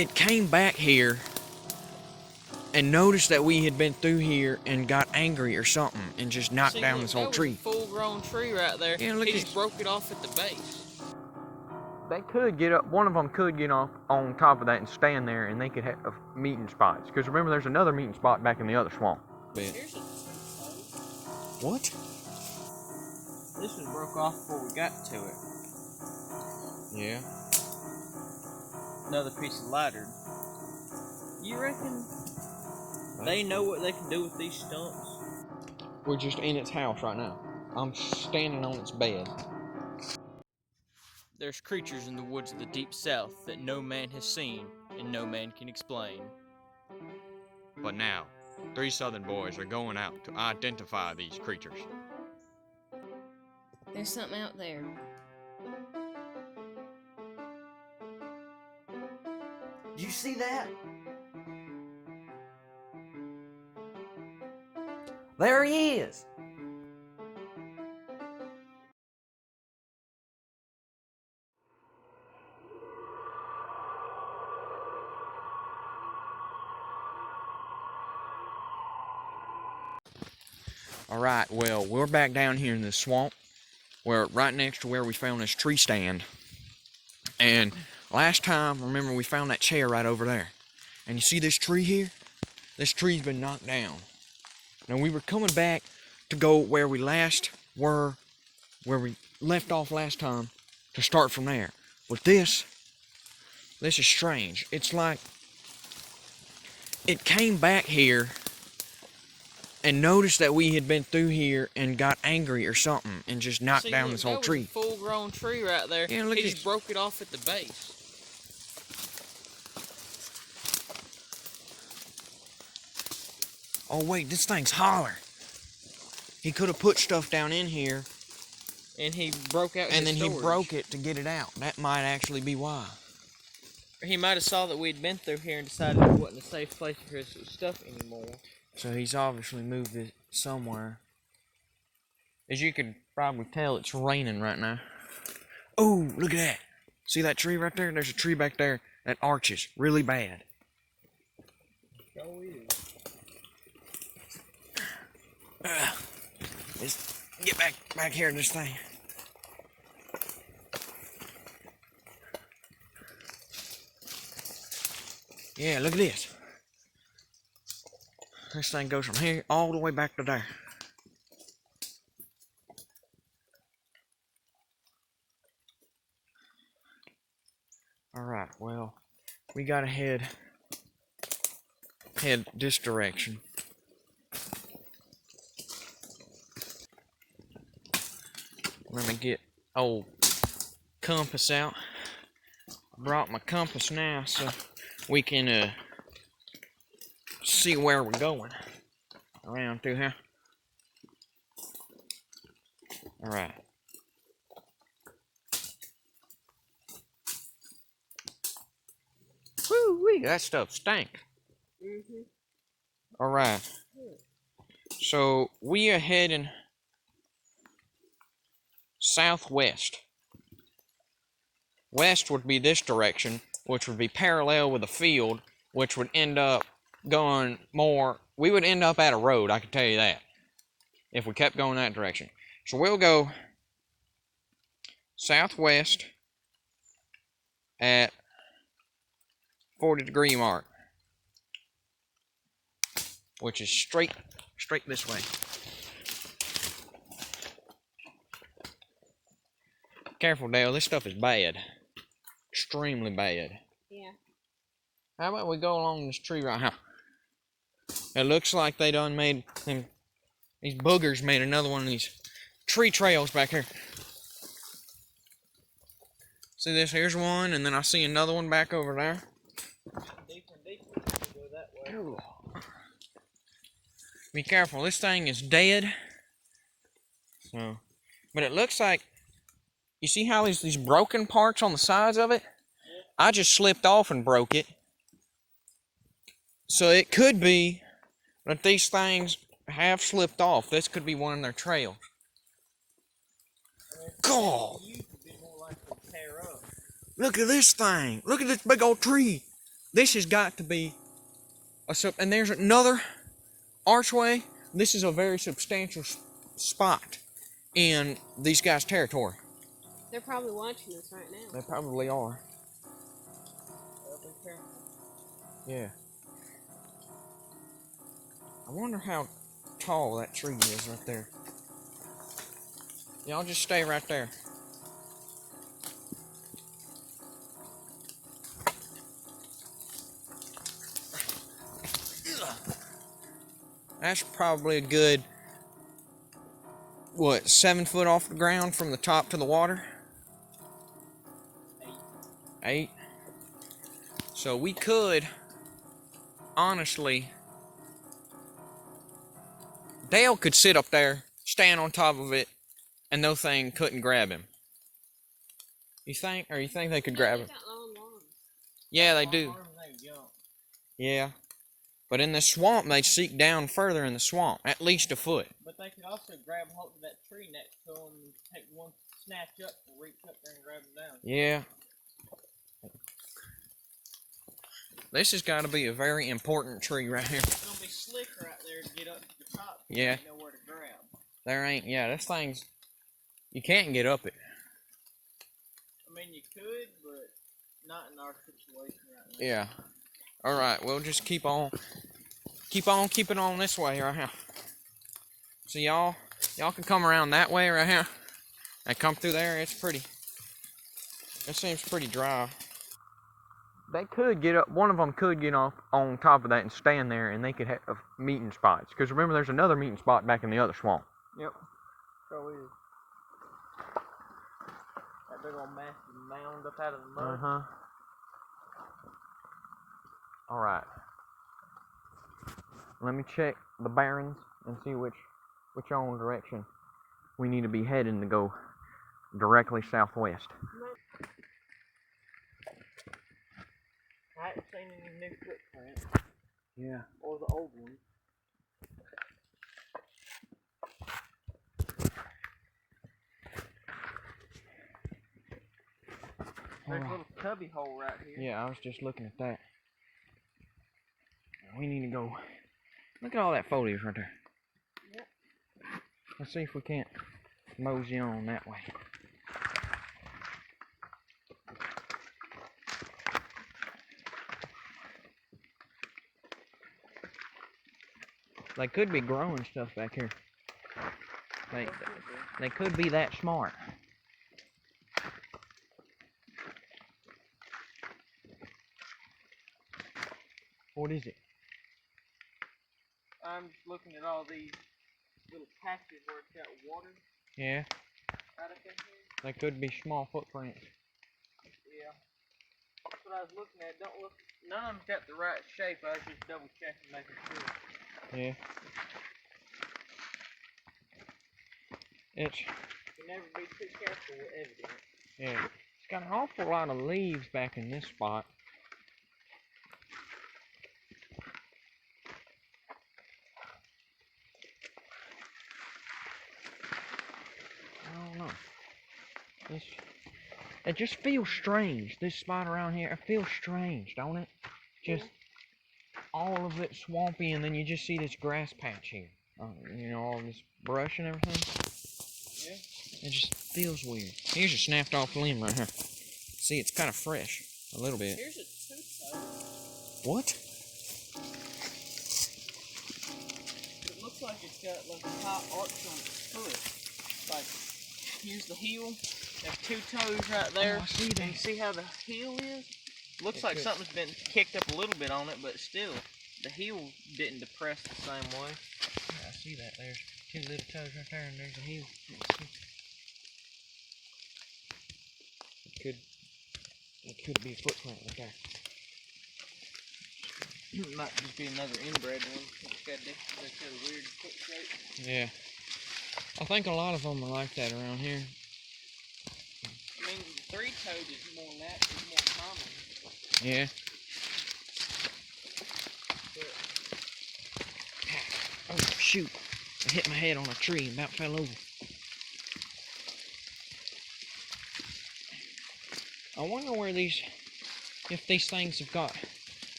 it came back here and noticed that we had been through here and got angry or something and just knocked down this whole tree. That was a full-grown tree right there. Yeah, look, he just broke it off at the base. They could get up, one of them could get off on top of that and stand there, and they could have meeting spots. Because remember, there's another meeting spot back in the other swamp. What? This one broke off before we got to it. Yeah. Another piece of ladder. You reckon they know what they can do with these stumps? We're just in its house right now. I'm standing on its bed. There's creatures in the woods of the deep south that no man has seen and no man can explain. But now, 3 southern boys are going out to identify these creatures. There's something out there. Do you see that? There he is. Alright, well, we're back down here in the swamp. We're right next to where we found this tree stand. And last time, remember, we found that chair right over there. And you see this tree here? This tree's been knocked down. Now, we were coming back to go where we last were, where we left off last time, to start from there. But this is strange. It's like it came back here and noticed that we had been through here and got angry or something and just knocked down this whole tree. That was a full-grown tree right there. Yeah, look, he just broke it off at the base. Oh wait, this thing's holler. He could have put stuff down in here and he broke out and then storage. He broke it to get it out. That might actually be why. Or he might have saw that we'd been through here and decided it wasn't a safe place for his stuff anymore. So he's obviously moved it somewhere. As you can probably tell, it's raining right now. Oh, look at that. See that tree right there? There's a tree back there that arches really bad. Oh, yeah. Let's get back here in this thing. Yeah, look at this. This thing goes from here all the way back to there. Alright, well, we gotta head this direction. We're gonna get old compass out. I brought my compass now so we can see where we're going around through here. Alright. Woo-wee, that stuff stinks. Alright. So we are heading southwest. West would be this direction, which would be parallel with the field, which would end up going more. We would end up at a road, I can tell you that, if we kept going that direction. So we'll go southwest at 40-degree mark, which is straight this way. Careful, Dale, this stuff is bad. Extremely bad. Yeah. How about we go along this tree right here? It looks like they done made them, these boogers made another one of these tree trails back here. See this? Here's one, and then I see another one back over there. Deeper and deeper. Go that way. Ooh. Be careful, this thing is dead. So, but it looks like, you see how there's these broken parts on the sides of it? Yeah. I just slipped off and broke it. So it could be that these things have slipped off. This could be one of their trails. God! Look at this thing. Look at this big old tree. This has got to be and there's another archway. This is a very substantial spot in these guys' territory. They're probably watching us right now. They probably are. Yeah. I wonder how tall that tree is right there. Y'all just stay right there. That's probably a good, 7 foot off the ground from the top to the water? 8. So we could, honestly, Dale could sit up there, stand on top of it, and no thing couldn't grab him. You think? Or you think they could grab him? Yeah, they do. Yeah. But in the swamp, they seek down further in the swamp, at least a foot. But they could also grab hold of that tree next to them and take one snatch up and reach up there and grab them down. Yeah. This has got to be a very important tree right here. It's going to be slick right there to get up to the top. Yeah. You know where to grab. There ain't, this thing's, you can't get up it. I mean, you could, but not in our situation right now. Yeah. Alright, we'll just keep on keeping on this way right here. So y'all can come around that way right here and come through there. It seems pretty dry. They could get up, one of them could get off on top of that and stand there, and they could have meeting spots. Because remember, there's another meeting spot back in the other swamp. Yep. So is. That big old massive mound up out of the mud. Uh-huh. Alright. Let me check the bearings and see which own direction we need to be heading to go directly southwest. I haven't seen any new footprints. Yeah. Or the old ones. There's a little cubby hole right here. Yeah, I was just looking at that. We need to go. Look at all that foliage right there. Yep. Let's see if we can't mosey on that way. They could be growing stuff back here. They could be that smart. What is it? I'm just looking at all these little patches where it's got water. Yeah. Right up in here. They could be small footprints. Yeah. That's what I was looking at. Don't look. None of them's got the right shape. I was just double checking, making sure. Yeah. It's. You never be too careful with evidence. Yeah. It's got an awful lot of leaves back in this spot. I don't know. It just feels strange. This spot around here, it feels strange, don't it? Just all of it swampy, and then you just see this grass patch here. You know, all this brush and everything. Yeah. It just feels weird. Here's a snapped off limb right here. See, it's kind of fresh, a little bit. Here's a tooth toe. What? It looks like it's got like a high arch on its foot. Like, here's the heel. There's 2 toes right there. Oh, I see that. And you see how the heel is? Looks like something's been kicked up a little bit on it, but still, the heel didn't depress the same way. Yeah, I see that. There's 2 little toes right there, and there's a heel. It could be a footprint right there. Might just be another inbred one. It's got a weird foot shape. Yeah. I think a lot of them are like that around here. I mean, the 3-toed is more natural, more common. Yeah. Oh, shoot. I hit my head on a tree and about fell over. I wonder where if these things have got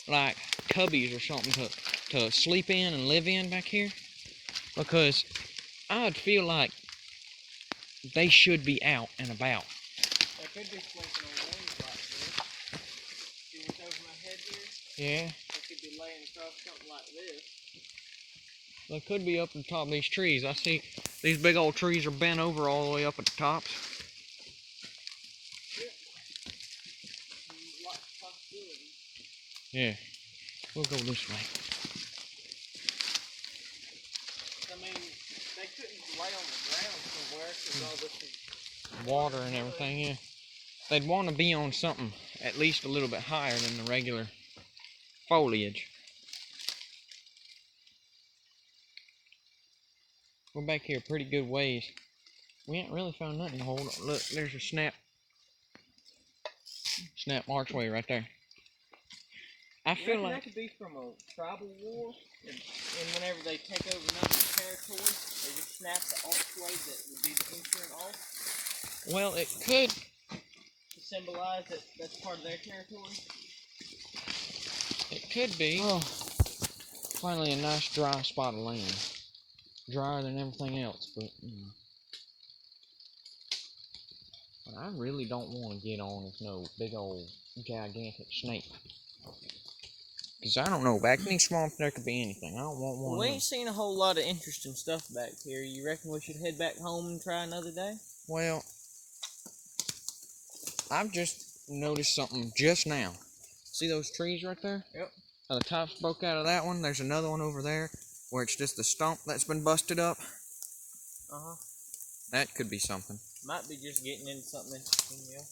like cubbies or something to sleep in and live in back here, because I would feel like they should be out and about. There could be sleeping on wings like this. See what's over my head here? Yeah, They could be laying across something like this. they could be up on top of these trees. I see these big old trees are bent over all the way up at the tops. Lots of possibilities. Yeah, we'll go this way. I mean, they couldn't lay on the ground somewhere because all this is Water and everything, yeah. They'd want to be on something at least a little bit higher than the regular foliage. We're back here a pretty good ways. We ain't really found nothing to hold. Look, there's a snap archway right there. I You feel reckon like that could be from a tribal war, and whenever they take over another territory, they just snap the archway that would be the entering off well, it could. to symbolize that that's part of their territory. It could be. Oh, finally a nice dry spot of land. Drier than everything else, but you know. But I really don't want to get on if no big old gigantic snake. Because I don't know, back in these swamps there could be anything. I don't want one. We ain't seen a whole lot of interesting stuff back here. You reckon we should head back home and try another day? Well, I've just noticed something just now. See those trees right there? Yep. How the tops broke out of that one. There's another one over there where it's just the stump that's been busted up. Uh-huh. That could be something. Might be just getting into something interesting, yeah.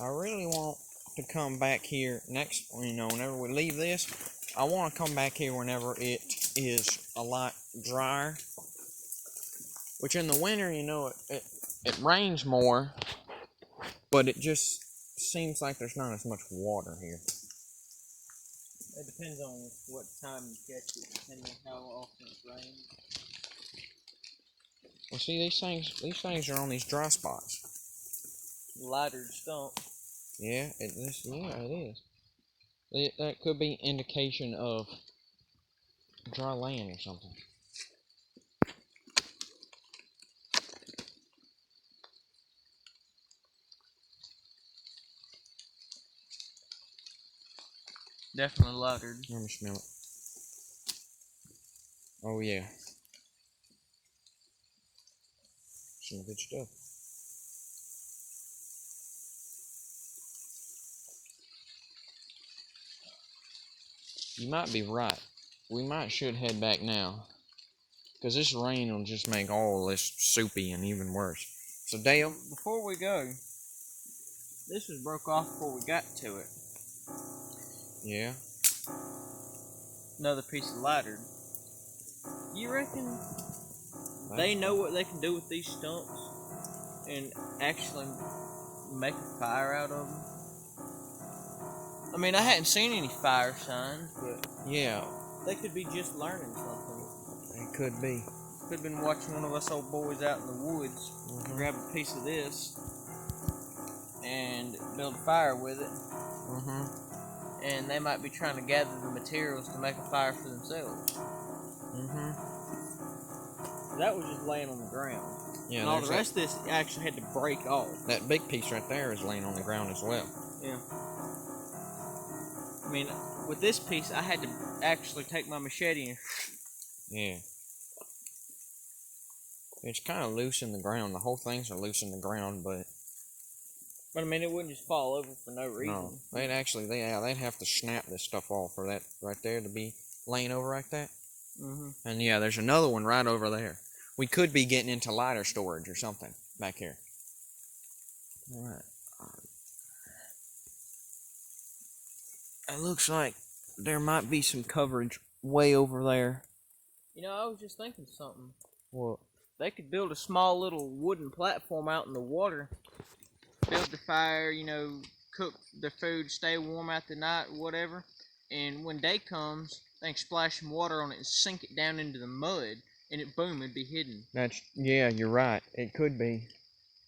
I really want to come back here next, whenever we leave this. I want to come back here whenever it is a lot drier. Which in the winter, it rains more, but it just seems like there's not as much water here. It depends on what time you catch it, depending on how often it rains. Well, see, these things are on these dry spots. Lighter stump. Yeah, it is. That could be indication of dry land or something. Definitely lighter. Let me smell it. Oh yeah. Some good stuff. You might be right. We should head back now. Because this rain will just make all this soupy and even worse. So Dale? Before we go, this was broke off before we got to it. Yeah? Another piece of lighter. You reckon they know what they can do with these stumps and actually make a fire out of them? I mean, I hadn't seen any fire signs, but yeah, they could be just learning something. It could be. Could have been watching one of us old boys out in the woods, grab a piece of this and build a fire with it. And they might be trying to gather the materials to make a fire for themselves. That was just laying on the ground. Yeah, and all the rest of this actually had to break off. That big piece right there is laying on the ground as well. Yeah. I mean, with this piece, I had to actually take my machete and... Yeah. It's kind of loose in the ground. The whole thing's loose in the ground, but I mean, it wouldn't just fall over for no reason. No, they'd have to snap this stuff off for that right there to be laying over like that. And yeah, there's another one right over there. We could be getting into lighter storage or something back here. All right. It looks like there might be some coverage way over there. You know, I was just thinking something. What? They could build a small little wooden platform out in the water, build the fire, cook their food, stay warm out the night, whatever. And when day comes, they can splash some water on it and sink it down into the mud, and boom, it'd be hidden. Yeah, you're right. It could be.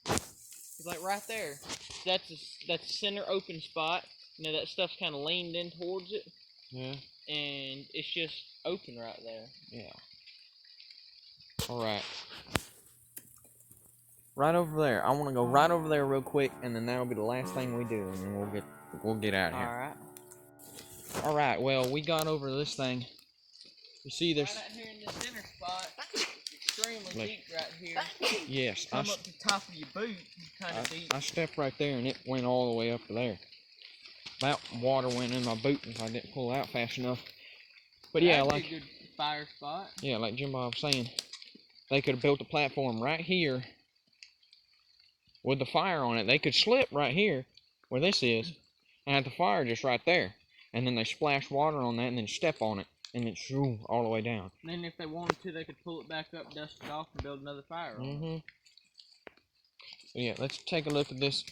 Because like right there. That's a center open spot. You know, that stuff's kind of leaned in towards it. Yeah. And it's just open right there. Yeah. All right. Right over there. I want to go right over there real quick, and then that'll be the last thing we do, and then we'll get out of here. All right. All right. Well, we got over this thing. You see, there's. Right out here in the center spot. Extremely deep right here. Yes. Come up to the top of your boot. Kind of deep. I stepped right there, and it went all the way up to there. About water went in my boot if I didn't pull out fast enough. But yeah, That'd like be a good fire spot. Yeah, like Jim Bob was saying, they could have built a platform right here with the fire on it. They could slip right here where this is and have the fire just right there. And then they splash water on that and then step on it and it's all the way down. And then if they wanted to, they could pull it back up, dust it off, and build another fire on it. So yeah, let's take a look at this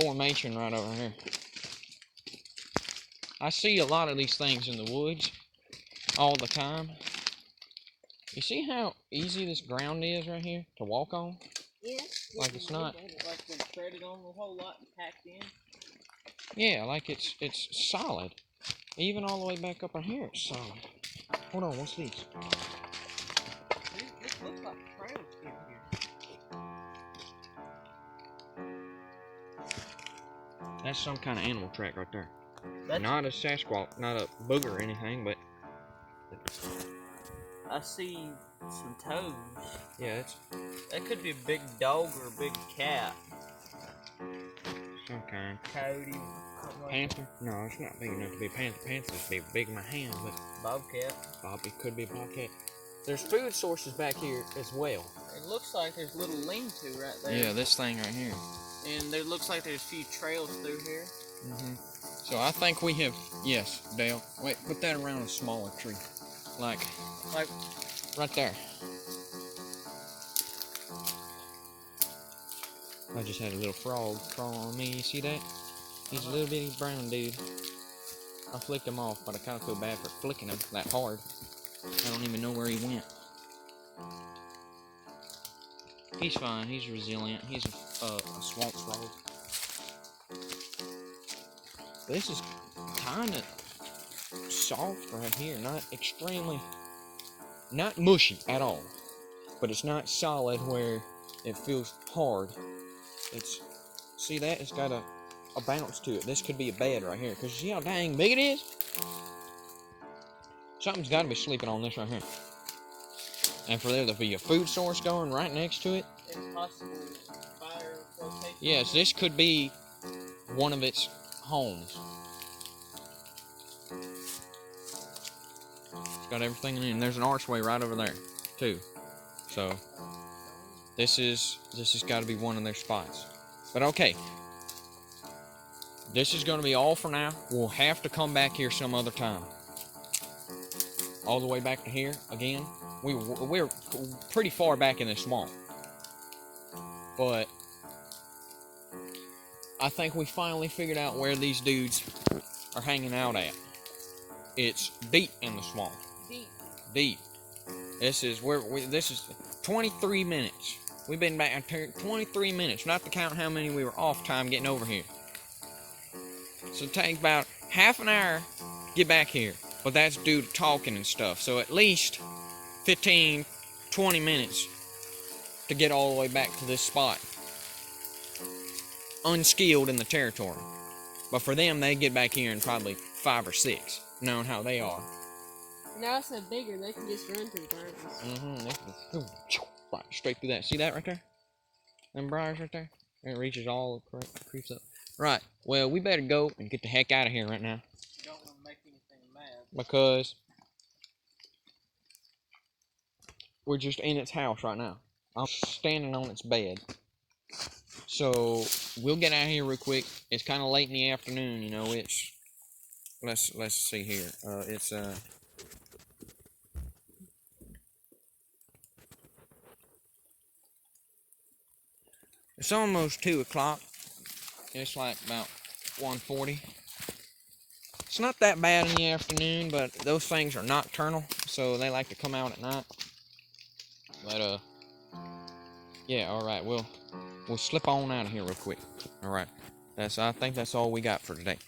formation right over here. I see a lot of these things in the woods all the time. You see how easy this ground is right here to walk on? Yeah. Like it's not. Like been treaded on a whole lot and packed in. Yeah, like it's solid. Even all the way back up in here, it's solid. Hold on, what's these? This looks like a trail in here. That's some kind of animal track right there. That's, Not a Sasquatch, not a booger or anything, but I see some toes. yeah, it's That could be a big dog or a big cat. some kind. Coyote. Panther? No, it's not big enough to be a panther. Panther's big in my hand, but Bobcat. Bobby could be a bobcat. There's food sources back here as well. It looks like there's a little lean-to right there. Yeah, this thing right here. And there looks like there's a few trails through here. So I think we have, yes, Dale. Wait, put that around a smaller tree. Like right there. I just had a little frog crawl on me. You see that? He's a little bitty brown dude. I flicked him off, but I kind of feel bad for flicking him that hard. I don't even know where he went. He's fine. He's resilient. He's a swamp frog. This is kind of soft right here. Not extremely, not mushy at all. But it's not solid where it feels hard. It's, see that? It's got a bounce to it. This could be a bed right here. Because you see how dang big it is? Something's got to be sleeping on this right here. And for there to be a food source going right next to it. And possibly fire rotation. Yes, this could be one of its homes. It's got everything in it. And there's an archway right over there, too. So, this has got to be one of their spots. But okay. This is going to be all for now. We'll have to come back here some other time. All the way back to here again. We're pretty far back in this swamp. But I think we finally figured out where these dudes are hanging out at. It's deep in the swamp. Deep. This is 23 minutes. We've been back 23 minutes, not to count how many we were off time getting over here. So it takes about half an hour to get back here. But that's due to talking and stuff. So at least 15, 20 minutes to get all the way back to this spot. Unskilled in the territory. But for them, they get back here in probably 5 or 6, knowing how they are. Now it's so bigger, they can just run through briars. They can right straight through that. See that right there? Them briars right there? It reaches all the creeps up. Right, well, we better go and get the heck out of here right now. Don't want to make anything mad. Because we're just in its house right now. I'm standing on its bed. So we'll get out of here real quick. It's kind of late in the afternoon, you know. It's let's see here. It's almost 2 o'clock. It's like about 1:40. It's not that bad in the afternoon, but those things are nocturnal, so they like to come out at night. But yeah, all right. We'll we'll slip on out of here real quick. All right. I think that's all we got for today.